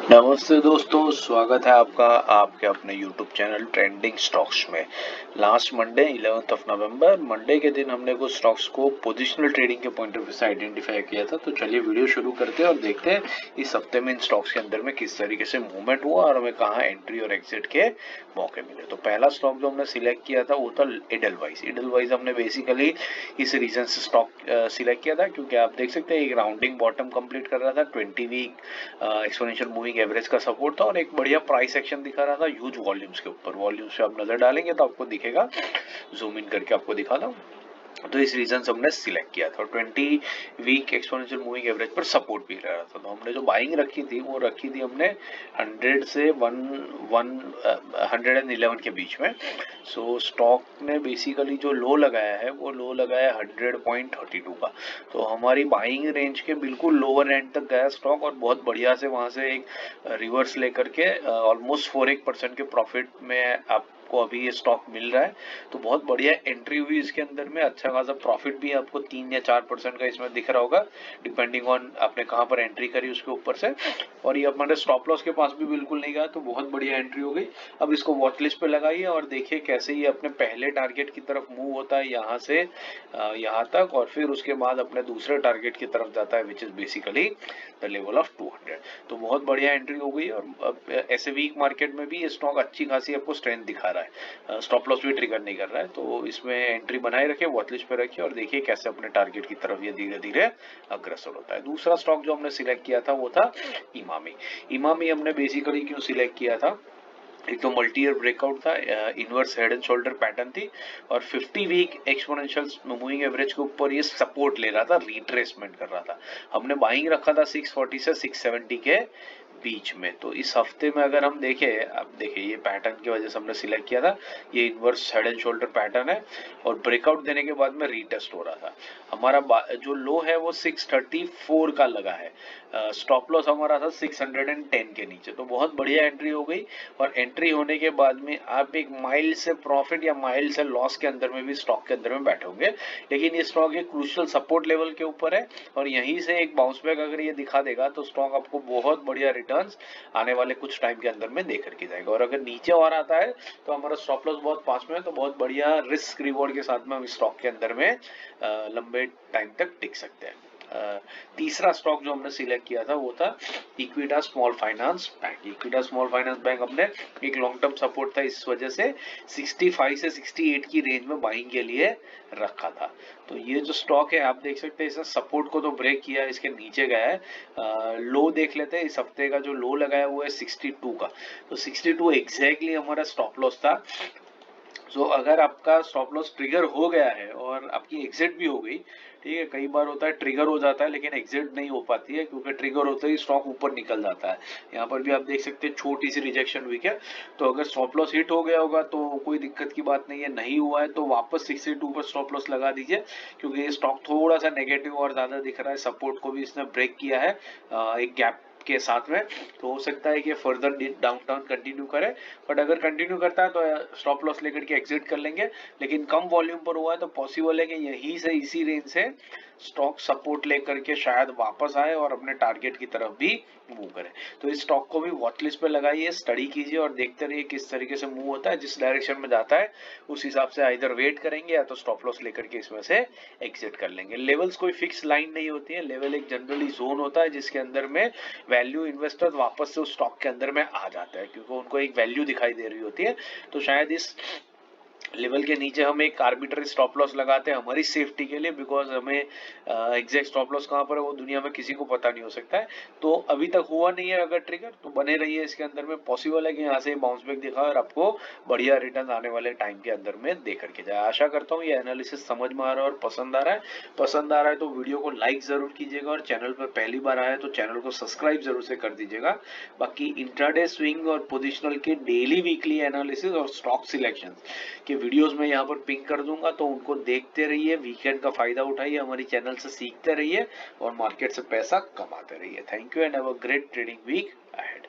नमस्ते दोस्तों, स्वागत है आपका आपके अपने YouTube चैनल ट्रेंडिंग स्टॉक्स में। Last Monday 11th of November Monday के दिन हमने कुछ स्टॉक्स को पोजिशनल ट्रेडिंग के पॉइंट ऑफ व्यू से आइडेंटिफाई किया था। तो चलिए वीडियो शुरू करते हैं और देखते हैं इस हफ्ते में इन स्टॉक्स के अंदर में किस तरीके से मूवमेंट हुआ और हमें कहाँ एंट्री और एग्जिट के मौके मिले। तो पहला स्टॉक जो हमने सिलेक्ट किया था वो था इडलवाइज हमने बेसिकली इस रीजन से स्टॉक सिलेक्ट किया था क्योंकि आप देख सकते हैं एक राउंडिंग बॉटम कंप्लीट कर रहा था। 20 वीक एक्सपोनेंशियल मूविंग एवरेज का सपोर्ट था और एक बढ़िया प्राइस एक्शन दिखा रहा था ह्यूज वॉल्यूम्स के ऊपर। वॉल्यूम्स पे आप नजर डालेंगे तो आपको दिखेगा, जूम इन करके आपको दिखाता हूँ। तो इस रीजन से हमने सिलेक्ट किया था। 20 वीक एक्सपोनेंशियल मूविंग एवरेज पर सपोर्ट भी रहा था। तो हमने जो बाइंग रखी थी वो रखी थी हमने 100 से 111 के बीच में। सो स्टॉक ने बेसिकली जो लो लगाया है वो लो लगाया 100.32 का। तो हमारी बाइंग रेंज के बिल्कुल लोअर एंड तक गया स्टॉक और बहुत बढ़िया से वहां से एक रिवर्स लेकर के ऑलमोस्ट 4% के प्रॉफिट में आपको अभी ये स्टॉक मिल रहा है। तो बहुत बढ़िया एंट्री हुई इसके अंदर में, अच्छा खासा प्रॉफिट भी आपको 3 या 4% का इसमें दिख रहा होगा डिपेंडिंग ऑन आपने कहाँ पर एंट्री करी उसके ऊपर से। और ये हमारे स्टॉप लॉस के पास भी बिल्कुल नहीं गया, तो बहुत बढ़िया एंट्री हो गई। अब इसको वॉच लिस्ट पे लगाइए और देखिए कैसे ये अपने पहले टारगेट की तरफ मूव होता है यहाँ से यहाँ तक, और फिर उसके बाद अपने दूसरे टारगेट की तरफ जाता है which is basically the level of 200। तो बहुत बढ़िया एंट्री हो गई और ऐसे वीक मार्केट में भी ये स्टॉक अच्छी खासी आपको स्ट्रेंथ दिखा रहा है। स्टॉप लॉस भी ट्रिगर नहीं कर रहा है, तो इसमें एंट्री बनाए रखे, वॉच लिस्ट पे रखिए और देखिए कैसे अपने टारगेट की तरफ ये धीरे धीरे अग्रसर होता है। दूसरा स्टॉक जो हमने सिलेक्ट किया था वो था इमामी हमने बेसिकली क्यों सिलेक्ट किया था, एक तो मल्टी ईयर ब्रेकआउट था, inverse head and shoulder pattern थी और 50 वीक एक्सपोनेंशियल मूविंग एवरेज के ऊपर ये सपोर्ट ले रहा था, रिट्रेसमेंट कर रहा था। हमने बाइंग रखा था 640 से 670 के बीच में। तो इस हफ्ते में अगर हम देखें, अब देखिए ये पैटर्न की वजह से हमने सिलेक्ट किया था, ये inverse head and shoulder pattern है और ब्रेकआउट देने के बाद में रीटेस्ट हो रहा था। हमारा जो लो है वो 634 का लगा है, स्टॉप लॉस हमारा था 610 के नीचे। तो बहुत बढ़िया एंट्री हो गई और एंट्री होने के बाद में आप एक माइल्ड से प्रॉफिट या माइल्ड से लॉस के अंदर में भी स्टॉक के अंदर में बैठोगे, लेकिन ये स्टॉक एक क्रूशियल सपोर्ट लेवल के ऊपर है और यहीं से एक बाउंस बैक अगर ये दिखा देगा तो स्टॉक आपको बहुत बढ़िया रिटर्न्स आने वाले कुछ टाइम के अंदर में दे करके जाएगा। और अगर नीचे और आता है तो हमारा स्टॉप लॉस बहुत पास में है, तो बहुत बढ़िया रिस्क रिवॉर्ड के साथ में हम स्टॉक के अंदर में लंबे टाइम तक टिक सकते हैं। तीसरा स्टॉक जो हमने सिलेक्ट किया था वो था इक्विटा small finance bank. इक्विटा small finance bank अपने एक लॉन्ग टर्म सपोर्ट था, इस वजह से 65 से 68 की रेंज में बाइंग के लिए रखा था। तो ये जो स्टॉक है आप देख सकते हैं इसने सपोर्ट को तो ब्रेक किया, इसके नीचे गया है। लो देख लेते हैं, इस हफ्ते का जो लो लगाया हुआ है 62 का। तो 62 एग्जैक्टली हमारा स्टॉप लॉस था। सो अगर आपका स्टॉप लॉस ट्रिगर हो गया है और आपकी एग्जिट भी हो गई, ठीक है, कई बार होता है ट्रिगर हो जाता है लेकिन एग्जिट नहीं हो पाती है क्योंकि ट्रिगर होते ही स्टॉक ऊपर निकल जाता है। यहाँ पर भी आप देख सकते हैं छोटी सी रिजेक्शन हुई है। तो अगर स्टॉप लॉस हिट हो गया होगा तो कोई दिक्कत की बात नहीं है, नहीं हुआ है तो वापस 62 पर स्टॉप लॉस लगा दीजिए क्योंकि ये स्टॉक थोड़ा सा नेगेटिव और ज्यादा दिख रहा है। सपोर्ट को भी इसने ब्रेक किया है एक गैप के साथ में, तो हो सकता है कि फर्दर डाउन टाउन कंटिन्यू करे। बट अगर कंटिन्यू करता है तो स्टॉप लॉस लेकर के एग्जिट कर लेंगे, लेकिन कम वॉल्यूम पर हुआ है तो पॉसिबल है कि यहीं से इसी रेंज से स्टॉक सपोर्ट लेकर के शायद वापस आए और अपने टारगेट की तरफ भी मूव करे। तो इस स्टॉक को भी वॉच लिस्ट पे लगाइए, स्टडी कीजिए और देखते रहिए किस तरीके से मूव होता है। जिस डायरेक्शन में जाता है उस हिसाब से आइदर वेट करेंगे या तो स्टॉप लॉस लेकर के इसमें से एग्जिट कर लेंगे। लेवल्स कोई फिक्स लाइन नहीं होती है, लेवल एक जनरली जोन होता है जिसके अंदर में वैल्यू इन्वेस्टर वापस से उस स्टॉक के अंदर में आ जाता है क्योंकि उनको एक वैल्यू दिखाई दे रही होती है। तो शायद इस लेवल के नीचे हम एक आर्बिट्री स्टॉप लॉस लगाते हैं हमारी सेफ्टी के लिए, बिकॉज हमें एग्जैक्ट स्टॉप लॉस कहाँ पर है वो दुनिया में किसी को पता नहीं हो सकता है। तो अभी तक हुआ नहीं है अगर ट्रिगर, तो बने रहिए इसके अंदर में। पॉसिबल है कि यहाँ से बाउंस बैक दिखा और आपको बढ़िया रिटर्न आने वाले टाइम के अंदर में दे करके जाए। आशा करता हूँ ये एनालिसिस समझ में आ रहा है और पसंद आ रहा है। पसंद आ रहा है तो वीडियो को लाइक जरूर कीजिएगा और चैनल पर पहली बार आया है तो चैनल को सब्सक्राइब जरूर से कर दीजिएगा। बाकी इंट्राडे स्विंग और पोजिशनल के डेली वीकली एनालिसिस और स्टॉक सिलेक्शन के वीडियोस में यहाँ पर पिंक कर दूंगा, तो उनको देखते रहिए, वीकेंड का फायदा उठाइए, हमारी चैनल से सीखते रहिए और मार्केट से पैसा कमाते रहिए। Thank you and have a great trading week ahead.